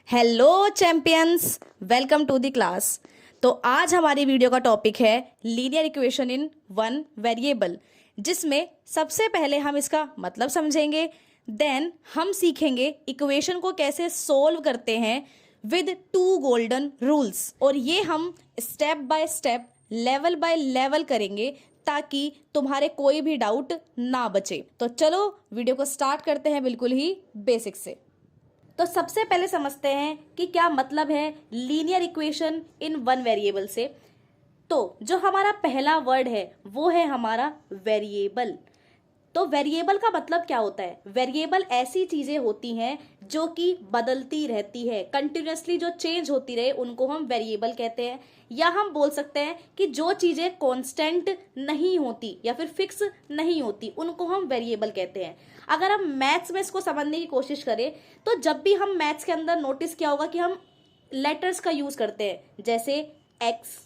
Hello champions, welcome to the class. तो आज हमारी वीडियो का टॉपिक है linear equation in one variable, जिसमें सबसे पहले हम इसका मतलब समझेंगे। देन हम सीखेंगे इक्वेशन को कैसे सोल्व करते हैं विद टू गोल्डन रूल्स, और ये हम step by step level by level करेंगे ताकि तुम्हारे कोई भी डाउट ना बचे। तो चलो वीडियो को स्टार्ट करते हैं बिल्कुल ही बेसिक से। तो सबसे पहले समझते हैं कि क्या मतलब है linear equation in one variable से। तो जो हमारा पहला वर्ड है वो है हमारा वेरिएबल। तो वेरिएबल का मतलब क्या होता है? वेरिएबल ऐसी चीजें होती हैं जो कि बदलती रहती है, कंटिन्यूअसली जो चेंज होती रहे उनको हम वेरिएबल कहते हैं। या हम बोल सकते हैं कि जो चीजें कांस्टेंट नहीं होती या फिर फिक्स नहीं होती उनको हम वेरिएबल कहते हैं। अगर हम मैथ्स में इसको समझने की कोशिश करें तो जब भी हम मैथ्स के अंदर नोटिस किया होगा कि हम लेटर्स का यूज करते हैं, जैसे एक्स,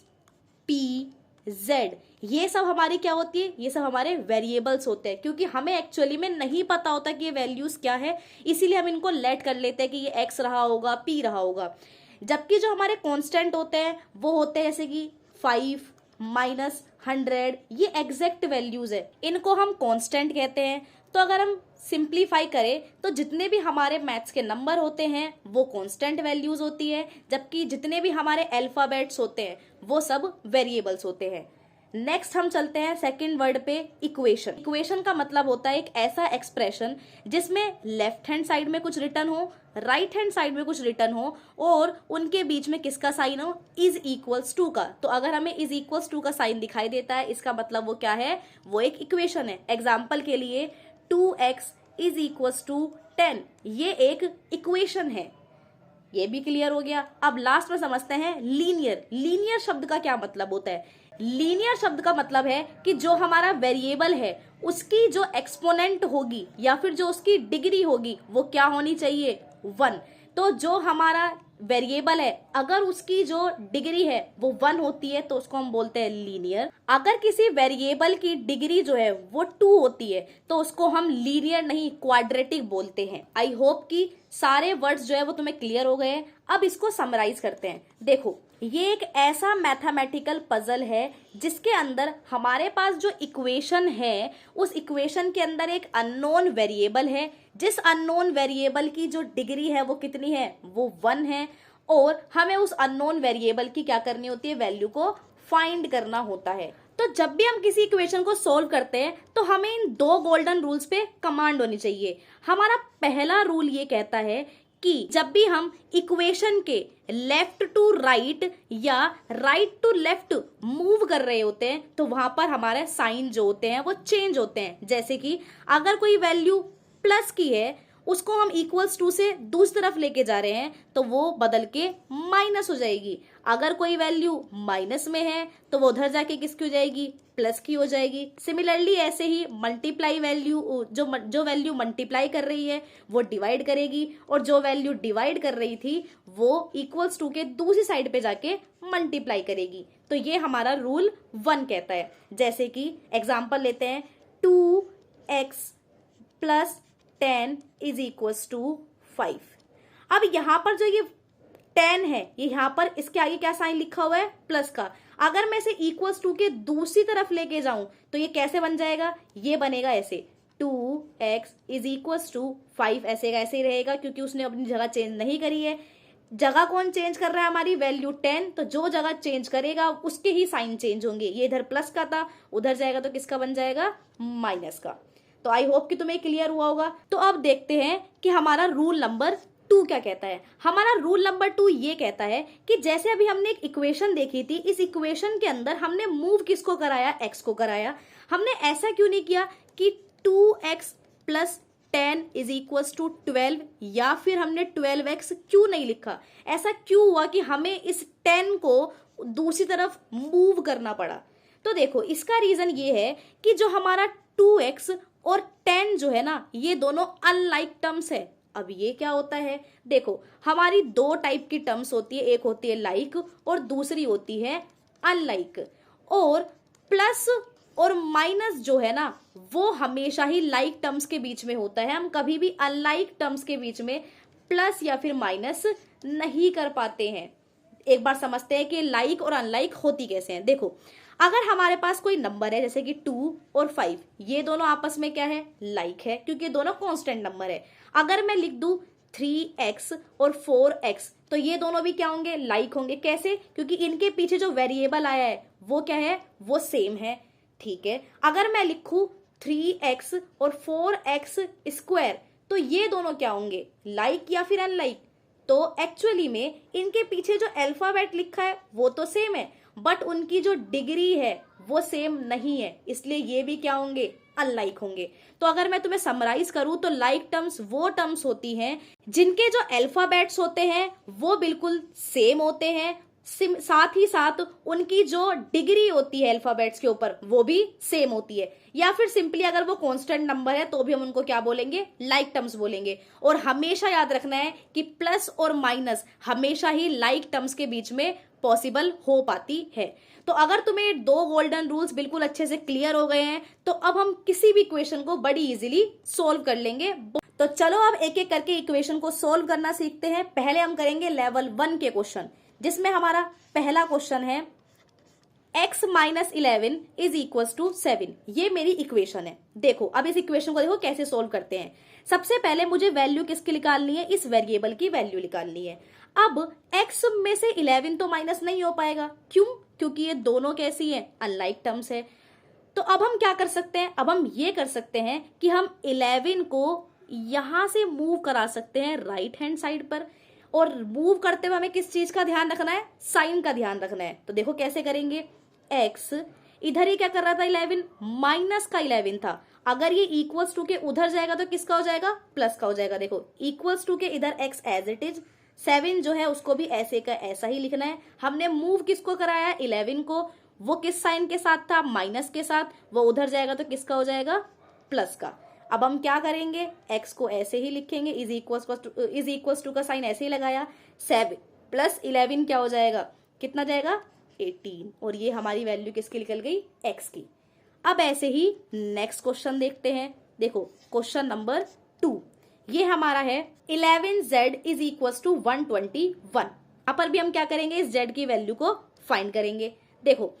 पी, जेड, ये सब हमारी क्या होती है? ये सब हमारे वेरिएबल्स होते हैं, क्योंकि हमें एक्चुअली में नहीं पता होता कि ये वैल्यूज क्या है, इसीलिए हम इनको लेट कर लेते हैं कि ये एक्स रहा होगा, पी रहा होगा। जबकि जो हमारे कांस्टेंट होते हैं वो होते हैं जैसे कि 5, -100, ये एग्जैक्ट वैल्यूज है, इनको हम कांस्टेंट कहते हैं। तो अगर हम सिंप्लीफाई करें तो जितने भी हमारे मैथ्स के नंबर होते हैं वो कांस्टेंट वैल्यूज होती है, जबकि जितने भी हमारे अल्फाबेट्स होते हैं वो सब वेरिएबल्स होते हैं। नेक्स्ट हम चलते हैं सेकंड वर्ड पे, इक्वेशन। इक्वेशन का मतलब होता है एक ऐसा एक्सप्रेशन जिसमें लेफ्ट हैंड साइड में कुछ रिटर्न हो, राइट हैंड साइड में कुछ रिटर्न हो, और उनके बीच में किसका साइन हो? इज इक्वल्स टू का। तो अगर हमें इज इक्वल्स टू का साइन दिखाई देता है, इसका मतलब वो क्या है? वो एक इक्वेशन है। एग्जाम्पल के लिए 2x इज इक्वल्स टू 10, ये एक इक्वेशन है। ये भी क्लियर हो गया। अब लास्ट में समझते हैं लीनियर। लीनियर शब्द का क्या मतलब होता है? लीनियर शब्द का मतलब है कि जो हमारा वेरिएबल है उसकी जो एक्सपोनेंट होगी या फिर जो उसकी डिग्री होगी वो क्या होनी चाहिए? 1। तो जो हमारा वेरिएबल है अगर उसकी जो डिग्री है वो 1 होती है तो उसको हम बोलते हैं लीनियर। अगर किसी वेरिएबल की डिग्री जो है वो 2 होती है तो उसको हम लीनियर नहीं क्वाड्रेटिक बोलते हैं। आई होप कि सारे वर्ड्स जो है वो तुम्हें क्लियर हो गए हैं। अब इसको समराइज करते हैं। देखो, ये एक ऐसा मैथमेटिकल पजल है जिसके अंदर हमारे पास जो इक्वेशन है उस इक्वेशन के अंदर एक अननोन वेरिएबल है, जिस अननोन वेरिएबल की जो डिग्री है वो कितनी है? वो 1 है, और हमें उस अननोन वेरिएबल की क्या करनी होती है? वैल्यू को फाइंड करना होता है। तो जब भी हम किसी इक्वेशन को सोल्व करते हैं तो हमें इन 2 गोल्डन रूल्स पे कमांड होनी चाहिए। हमारा पहला रूल ये कहता है कि जब भी हम इक्वेशन के लेफ्ट टू राइट या राइट टू लेफ्ट मूव कर रहे होते हैं तो वहां पर हमारे साइन जो होते हैं वो चेंज होते हैं। जैसे कि अगर कोई वैल्यू प्लस की है उसको हम इक्वल्स टू से दूसरी तरफ लेके जा रहे हैं तो वो बदल के माइनस हो जाएगी। अगर कोई वैल्यू माइनस में है तो वो उधर जाके किसकी हो जाएगी? प्लस की हो जाएगी। सिमिलरली ऐसे ही मल्टीप्लाई वैल्यू, जो वैल्यू मल्टीप्लाई कर रही है वो डिवाइड करेगी, और जो वैल्यू डिवाइड कर रही थी वो इक्वल्स टू के दूसरी साइड पे जाके मल्टीप्लाई करेगी। तो ये हमारा रूल 1 कहता है। जैसे कि एग्जाम्पल लेते हैं, 2x + 10 इज इक्वल्स टू 5। अब यहां पर जो ये 10 है, ये यहां पर इसके आगे क्या साइन लिखा हुआ है? प्लस का। अगर मैं इसे इक्वल्स टू के दूसरी तरफ लेके जाऊं तो ये कैसे बन जाएगा? ये बनेगा ऐसे, 2x इज इक्वल्स टू 5, ऐसे का ऐसे ही रहेगा क्योंकि उसने अपनी जगह चेंज नहीं करी है। जगह कौन चेंज कर रहा है? हमारी वैल्यू 10, तो जो जगह चेंज करेगा उसके ही साइन चेंज होंगे। ये इधर प्लस का था, उधर जाएगा तो किसका बन जाएगा? माइनस का। तो आई होप कि तुम्हें क्लियर हुआ होगा। तो अब देखते हैं कि हमारा रूल नंबर 2 क्या कहता है। हमारा रूल नंबर 2 ये कहता है कि जैसे अभी हमने एक इक्वेशन देखी थी, इस इक्वेशन के अंदर हमने मूव किसको कराया? x को कराया। हमने ऐसा क्यों नहीं किया कि 2x + 10 इज इक्वल्स टू 12, या फिर हमने 12x क्यों नहीं लिखा? ऐसा क्यों हुआ कि हमें इस 10 को दूसरी तरफ मूव करना पड़ा? तो देखो, इसका रीजन ये है कि जो हमारा 2x और 10 जो है ना, ये दोनों अनलाइक टर्म्स है। अब ये क्या होता है? देखो, हमारी 2 टाइप की टर्म्स होती है, एक होती है लाइक और दूसरी होती है अनलाइक। और प्लस और माइनस जो है ना वो हमेशा ही लाइक टर्म्स के बीच में होता है। हम कभी भी अनलाइक टर्म्स के बीच में प्लस या फिर माइनस नहीं कर पाते हैं। एक बार समझते हैं कि लाइक और अनलाइक होती कैसे हैं। देखो, अगर हमारे पास कोई नंबर है जैसे कि 2 और 5, ये दोनों आपस में क्या है, लाइक है, क्योंकि ये दोनों कांस्टेंट नंबर है। अगर मैं लिख दूं 3x और 4x, तो ये दोनों भी क्या होंगे, लाइक होंगे। कैसे? क्योंकि इनके पीछे जो वेरिएबल आया है वो क्या है, वो सेम है। ठीक है, अगर मैं लिखूं 3x और 4x स्क्वायर, तो ये दोनों क्या होंगे, लाइक या फिर अनलाइक। तो एक्चुअली में इनके पीछे जो अल्फाबेट लिखा है वो तो सेम है, बट उनकी जो डिग्री है वो सेम नहीं है, इसलिए ये भी क्या होंगे, अनलाइक होंगे। तो अगर मैं तुम्हें समराइज करूं तो लाइक टर्म्स वो टर्म्स होती हैं जिनके जो अल्फाबेट्स होते हैं वो बिल्कुल सेम होते हैं, साथ ही साथ उनकी जो डिग्री होती है अल्फाबेट्स के ऊपर वो भी सेम होती है। या फिर सिंपली अगर वो कांस्टेंट नंबर है तो भी हम उनको क्या बोलेंगे, लाइक टर्म्स बोलेंगे। और हमेशा याद रखना है कि प्लस और माइनस हमेशा ही लाइक टर्म्स के बीच में पॉसिबल हो पाती है। तो अगर तुम्हें दो गोल्डन रूल्स बिल्कुल अच्छे से क्लियर हो गए हैं तो अब हम किसी भी इक्वेशन को बड़ी इजीली सोल्व कर लेंगे। तो चलो अब एक एक करके इक्वेशन को सोल्व करना सीखते हैं। पहले हम करेंगे लेवल 1 के क्वेश्चन, जिसमें हमारा पहला क्वेश्चन है x minus 11 is equal to 7। ये मेरी इक्वेशन है। देखो अब इस इक्वेशन को देखो कैसे सोल्व करते हैं। सबसे पहले मुझे वैल्यू किसकी निकालनी है, इस वेरिएबल की वैल्यू निकालनी है। अब x में से 11 तो माइनस नहीं हो पाएगा, क्यों? क्योंकि ये दोनों कैसी है, अनलाइक टर्म्स है। तो अब हम क्या कर सकते हैं, अब हम ये कर सकते हैं कि हम 11 को यहां से मूव करा सकते हैं राइट हैंड साइड पर। और मूव करते हुए हमें किस चीज का ध्यान रखना है, साइन का ध्यान रखना है। तो देखो कैसे करेंगे, x इधर ही क्या कर रहा था, 11 माइनस का 11 था। अगर ये इक्वल्स टू के उधर जाएगा तो किसका हो जाएगा, प्लस का हो जाएगा। देखो इक्वल्स टू के इधर x एज इट इज, 7 जो है उसको भी ऐसे का ऐसा ही लिखना है। हमने मूव किसको कराया, 11 को, वो किस साइन के साथ था, माइनस के साथ, वो उधर जाएगा तो किसका हो जाएगा, प्लस का। अब हम क्या करेंगे, x को ऐसे ही लिखेंगे, इज इक्वल्स टू का साइन ऐसे ही लगाया, 7 प्लस 11 क्या हो जाएगा, कितना जाएगा, 18। और ये हमारी वैल्यू किसकी निकल गई, x की। अब ऐसे ही नेक्स्ट क्वेश्चन देखते हैं। देखो क्वेश्चन नंबर 2, ये हमारा है 11z इज इक्वल टू 121। यहाँ पर भी हम क्या करेंगे, इस z की वैल्यू को फाइंड करेंगे। देखो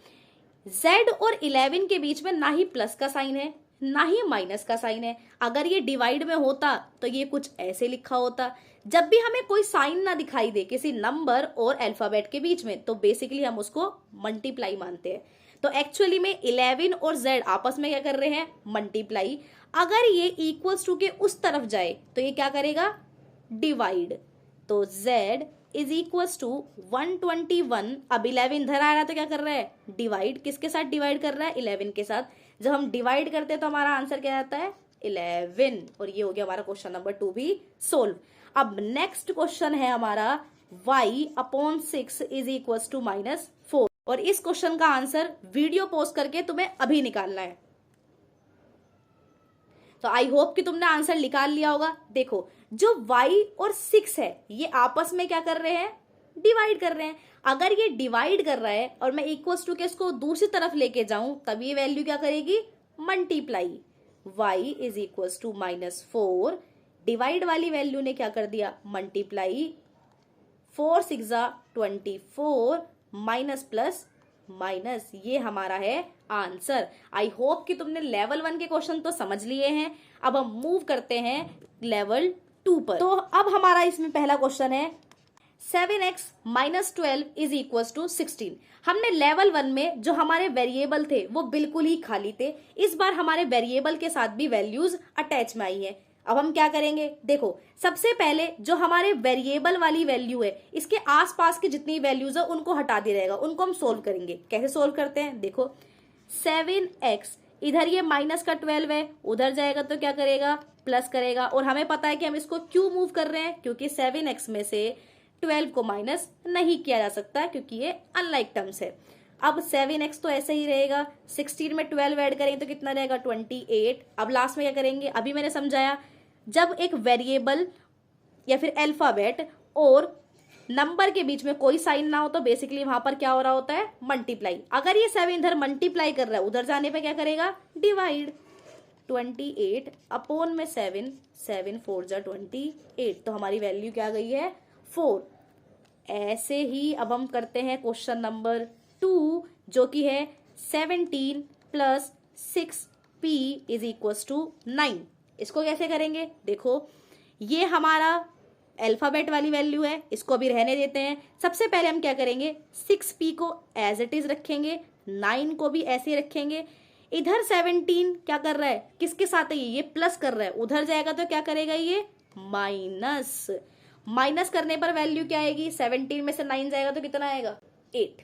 z और 11 के बीच में ना ही प्लस का साइन है ना ही माइनस का साइन है। अगर ये डिवाइड में होता तो ये कुछ ऐसे लिखा होता। जब भी हमें कोई साइन ना दिखाई दे किसी नंबर और अल्फाबेट के बीच में तो बेसिकली हम उसको मल्टीप्लाई मानते हैं। तो एक्चुअली में 11 और z आपस में क्या कर रहे हैं, मल्टीप्लाई। अगर ये इक्वल्स टू के उस तरफ जाए तो ये क्या करेगा, डिवाइड। तो z इज इक्वल्स टू 121। अब 11 इधर आ रहा है तो क्या कर रहा है, डिवाइड। किसके साथ डिवाइड कर रहा है, 11 के साथ। जब हम डिवाइड करते हैं तो हमारा आंसर क्या आता है, 11। और ये हो गया हमारा क्वेश्चन नंबर 2 भी सोल्व। अब नेक्स्ट क्वेश्चन है हमारा y upon 6 is equal to -4। और इस क्वेश्चन का आंसर वीडियो पोस्ट करके तुम्हें अभी निकालना है। तो आई होप कि तुमने आंसर निकाल लिया होगा। देखो जो y और 6 है ये आपस में क्या कर रहे हैं, डिवाइड कर रहे हैं। अगर ये डिवाइड कर रहा है और मैं इक्वल्स टू के इसको दूसरी तरफ लेके जाऊं तब ये वैल्यू क्या करेगी, multiply. y is equals to -4, divide वाली वैल्यू ने क्या कर दिया, मल्टीप्लाई। 4 6 24 माइनस प्लस माइनस, ये हमारा है आंसर। आई होप कि तुमने लेवल 1 के क्वेश्चन तो समझ लिए हैं। अब हम मूव करते हैं लेवल 2 पर। तो अब हमारा इसमें पहला क्वेश्चन है 7x minus 12 is equal to 16। हमने लेवल 1 में जो हमारे वेरिएबल थे वो बिल्कुल ही खाली थे। इस बार हमारे वेरिएबल के साथ भी वैल्यूज अटैच में आई है। अब हम क्या करेंगे, देखो सबसे पहले जो हमारे वेरिएबल वाली वैल्यू है इसके आसपास की जितनी वैल्यूज है उनको हटा दिया जाएगा, उनको हम सोल्व करेंगे। कैसे सोल्व करते हैं, देखो 7x इधर ये माइनस का 12 है, उधर जाएगा तो क्या करेगा, प्लस करेगा। और हमें पता है कि हम इसको क्यों मूव कर रहे हैं, क्योंकि 7x में से 12 को माइनस नहीं किया जा सकता क्योंकि ये अनलाइक टर्म्स है। अब 7x तो ऐसे ही रहेगा, 16 में 12 ऐड करेंगे तो कितना रहेगा, 28। अब लास्ट में क्या करेंगे, अभी मैंने समझाया, जब एक वेरिएबल या फिर अल्फाबेट और नंबर के बीच में कोई साइन ना हो तो बेसिकली वहां पर क्या हो रहा होता है, मल्टीप्लाई। अगर ये 7 इधर मल्टीप्लाई कर रहा है उधर जाने पे क्या करेगा, डिवाइड। 28 अपॉन में 7, 7 4 जा 28, तो हमारी वैल्यू क्या आ गई है 4। ऐसे ही अब हम करते हैं क्वेश्चन नंबर 2 जो कि है 17 plus 6p is equal to 9। इसको कैसे करेंगे, देखो ये हमारा अल्फाबेट वाली वैल्यू है, इसको अभी रहने देते हैं। सबसे पहले हम क्या करेंगे, 6p को एज इट इज रखेंगे, 9 को भी ऐसे ही रखेंगे। इधर 17 क्या कर रहा है, किसके साथ है, ये प्लस कर रहा है, उधर जाएगा तो क्या करेगा ये माइनस। माइनस करने पर वैल्यू क्या आएगी, 17 में से 9 जाएगा तो कितना आएगा 8।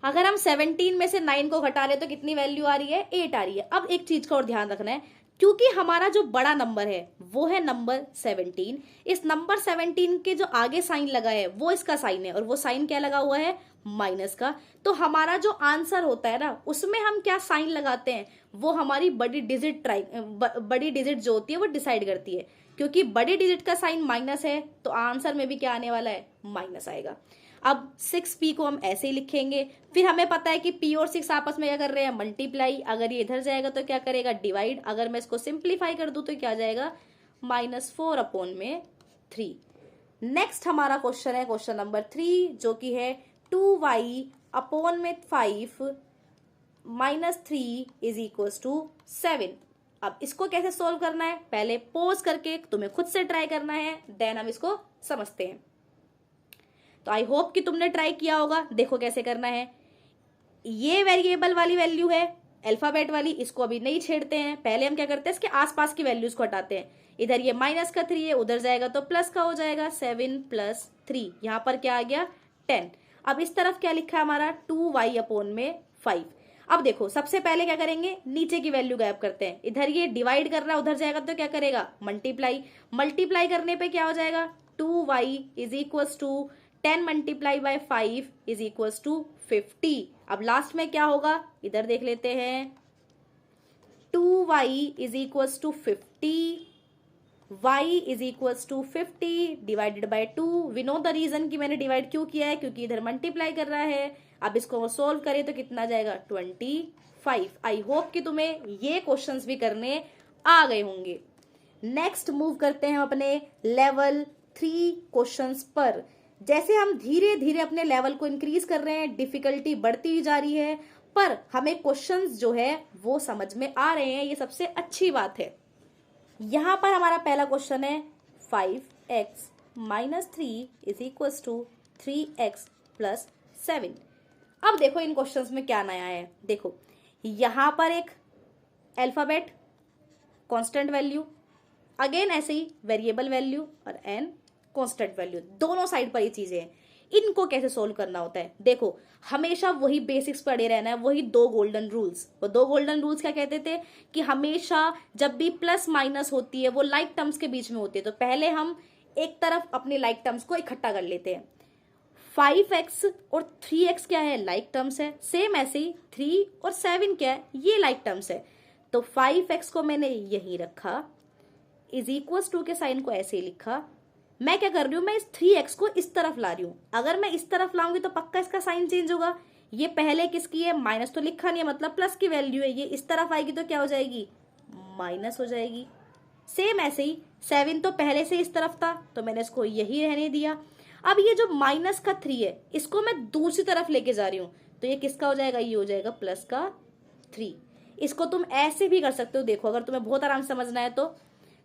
अगर हम 17 में से 9 को घटा रहे तो कितनी वैल्यू आ रही है 8 आ रही है। अब एक चीज का और ध्यान रखना है, क्योंकि हमारा जो बड़ा नंबर है वो है नंबर 17, इस नंबर 17 के जो आगे साइन लगा है वो इसका साइन है, और वो साइन क्या लगा हुआ है माइनस का। तो हमारा जो आंसर होता है ना उसमें हम क्या साइन लगाते हैं वो हमारी बड़ी डिजिट जो होती है वो डिसाइड करती है। क्योंकि बड़ी डिजिट का साइन माइनस है तो आंसर में भी क्या आने वाला है माइनस आएगा। अब 6p को हम ऐसे ही लिखेंगे, फिर हमें पता है कि p और 6 आपस में क्या कर रहे हैं मल्टीप्लाई, अगर ये इधर जाएगा तो क्या करेगा डिवाइड, अगर मैं इसको सिंप्लीफाई कर दूं तो क्या जाएगा -4 अपॉन में 3। नेक्स्ट हमारा क्वेश्चन है क्वेश्चन नंबर 3 जो कि है 2y अपॉन में 5 -3 इज इक्वल टू 7। अब इसको कैसे सोल्व करना है, पहले पॉज करके तुम्हें खुद से ट्राई करना है, देन हम इसको समझते हैं। तो आई होप कि तुमने ट्राई किया होगा। देखो कैसे करना है, ये वेरिएबल वाली वैल्यू है अल्फाबेट वाली, इसको अभी नहीं छेड़ते हैं। पहले हम क्या करते हैं इसके आसपास की वैल्यूज को हटाते हैं। इधर ये माइनस का 3 है, उधर जाएगा तो प्लस का हो जाएगा 7 + 3, यहाँ पर क्या आ गया 10। अब इस तरफ क्या लिखा है हमारा 2y अपॉन में 5। अब देखो सबसे पहले क्या करेंगे, नीचे की वैल्यू गायब करते हैं। इधर ये डिवाइड कर रहा है, उधर जाएगा तो क्या करेगा मल्टीप्लाई, मल्टीप्लाई करने पे क्या हो जाएगा 2y is equal to 10 multiply by 5 is equal to 50। अब लास्ट में क्या होगा इधर देख लेते हैं, 2y is equal to 50, y is equal to 50 divided by 2। We know the reason कि मैंने डिवाइड क्यों किया है, क्योंकि इधर मल्टीप्लाई कर रहा है। अब इसको सोल्व करें तो कितना जाएगा 25। आई होप कि तुम्हें ये क्वेश्चंस भी करने आ गए होंगे। नेक्स्ट मूव करते हैं अपने लेवल 3 क्वेश्चंस पर। जैसे हम धीरे धीरे अपने लेवल को इंक्रीज कर रहे हैं, डिफिकल्टी बढ़ती ही जा रही है, पर हमें क्वेश्चंस जो है वो समझ में आ रहे हैं, ये सबसे अच्छी बात है। यहां पर हमारा पहला क्वेश्चन है 5x - 3 is equal to 3x + 7। अब देखो इन क्वेश्चंस में क्या नया है, देखो यहां पर एक अल्फाबेट, कांस्टेंट वैल्यू, अगेन ऐसे ही वेरिएबल वैल्यू और एन कांस्टेंट वैल्यू, दोनों साइड पर ये चीजें हैं। इनको कैसे सोल्व करना होता है, देखो हमेशा वही बेसिक्स पढ़े रहना है, वही 2 गोल्डन रूल्स। वो 2 गोल्डन रूल्स क्या कहते थे कि हमेशा जब भी प्लस माइनस होती है वो लाइक टर्म्स के बीच में होती है, तो पहले हम एक तरफ अपनी लाइक टर्म्स को इकट्ठा कर लेते हैं। 5x और 3x क्या है लाइक टर्म्स है, सेम ऐसे ही 3 और 7 क्या है ये लाइक टर्म्स है। तो 5x को मैंने यही रखा, इज इक्वल टू के साइन को ऐसे ही लिखा। मैं क्या कर रही हूं, मैं इस 3x को इस तरफ ला रही हूं। अगर मैं इस तरफ लाऊंगी तो पक्का इसका साइन चेंज होगा। ये पहले किसकी है, माइनस तो लिखा नहीं है, मतलब प्लस की वैल्यू है, ये इस तरफ आएगी तो क्या हो जाएगी माइनस हो जाएगी। सेम ऐसे ही 7 तो पहले से इस तरफ था तो मैंने इसको यही रहने दिया। अब ये जो माइनस का 3 है इसको मैं दूसरी तरफ लेके जा रही हूं, तो ये किसका हो जाएगा, ये हो जाएगा प्लस का 3। इसको तुम ऐसे भी कर सकते हो, देखो अगर तुम्हें बहुत आराम से समझना है तो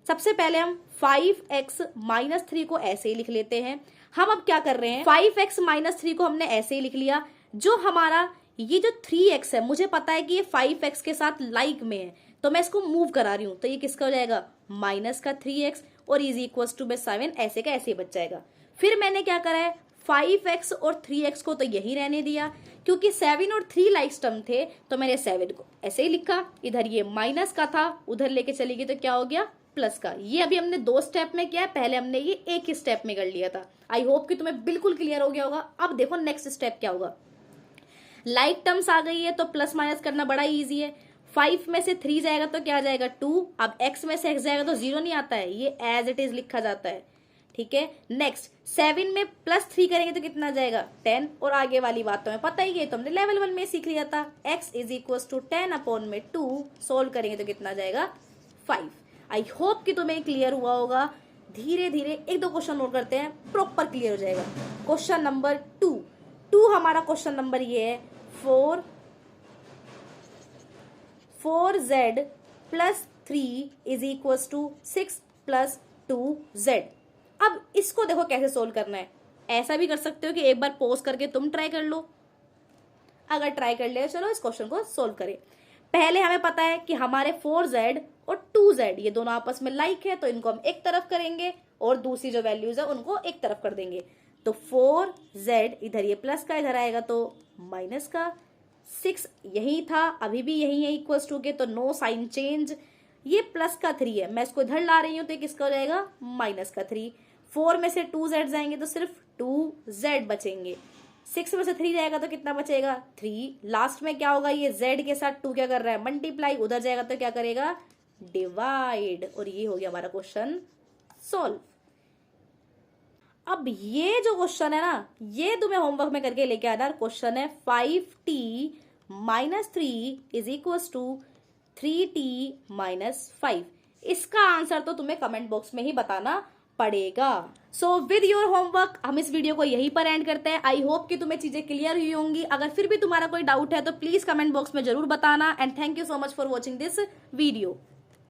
सबसे पहले हम 5x - 3 को ऐसे ही लिख लेते हैं। हम अब क्या कर रहे हैं, 5x - 3 को हमने ऐसे ही लिख लिया। जो हमारा ये जो 3x है मुझे पता है कि ये 5x के साथ लाइक में है, तो मैं इसको मूव करा रही हूं, तो ये किसका हो जाएगा माइनस का 3x और इज इक्वल टू 7, ऐसे का ऐसे ही बच जाएगा। फिर मैंने क्या करा है, 5x और 3x को तो यही रहने दिया, क्योंकि 7 और 3 लाइक्स टर्म थे तो मैंने 7 को ऐसे ही लिखा। इधर ये माइनस का था, उधर लेके चली गई तो क्या हो गया प्लस का। ये अभी हमने 2 स्टेप में किया है, पहले हमने ये एक ही स्टेप में कर लिया था। आई होप कि तुम्हें बिल्कुल क्लियर हो गया होगा। अब देखो नेक्स्ट स्टेप क्या होगा, लाइक टर्म्स आ गई है तो प्लस माइनस करना बड़ा इजी है। 5 में से 3 जाएगा तो क्या आ जाएगा 2। अब x में से x जाएगा तो 0 नहीं आता है, ये एज इट इज लिखा जाता है। ठीक है। नेक्स्ट 7 में +3 करेंगे तो कितना आ जाएगा 10, और आगे वाली बात तो हमें पता ही है, तो हमने लेवल 1 में सीख लिया था। x is equal to 10/2 solve करेंगे तो कितना आ जाएगा 5। आई होप कि तुम्हें क्लियर हुआ होगा। धीरे धीरे एक दो क्वेश्चन और करते हैं, प्रॉपर क्लियर हो जाएगा। क्वेश्चन नंबर 2 हमारा क्वेश्चन नंबर ये है 4z + 3 is equal to 6 + 2z। अब इसको देखो कैसे सोल्व करना है। ऐसा भी कर सकते हो कि एक बार पॉज करके तुम ट्राई कर लो। अगर ट्राई कर ले चलो इस क्वेश्चन को सोल्व करें। पहले हमें पता है कि हमारे 4z और 2z ये दोनों आपस में लाइक है, तो इनको हम एक तरफ करेंगे और दूसरी जो वैल्यूज है उनको एक तरफ कर देंगे। तो 4z इधर ये प्लस का, इधर आएगा तो माइनस का। 6 यही था, अभी भी यही है इक्वल्स टू के, तो नो साइन चेंज। ये प्लस का 3 है, मैं इसको इधर ला रही हूं तो किसका हो जाएगा माइनस का 3। 4 में से 2z जाएंगे तो सिर्फ 2z बचेंगे। 6 में से 3 जाएगा तो कितना बचेगा 3। लास्ट में क्या होगा, ये z के साथ 2 क्या कर रहा है मल्टीप्लाई, उधर जाएगा तो क्या करेगा डिवाइड। और ये हो गया हमारा क्वेश्चन सॉल्व। अब ये जो क्वेश्चन है ना, ये तुम्हें होमवर्क में करके लेके आना। क्वेश्चन है 5t - 3 is equal to 3t - 5। इसका आंसर तो तुम्हें कमेंट बॉक्स में ही बताना पड़ेगा। सो विद योर होमवर्क हम इस वीडियो को यहीं पर एंड करते हैं। आई होप कि तुम्हें चीजें क्लियर हुई होंगी। अगर फिर भी तुम्हारा कोई डाउट है तो प्लीज कमेंट बॉक्स में जरूर बताना। And thank you so much for watching this video.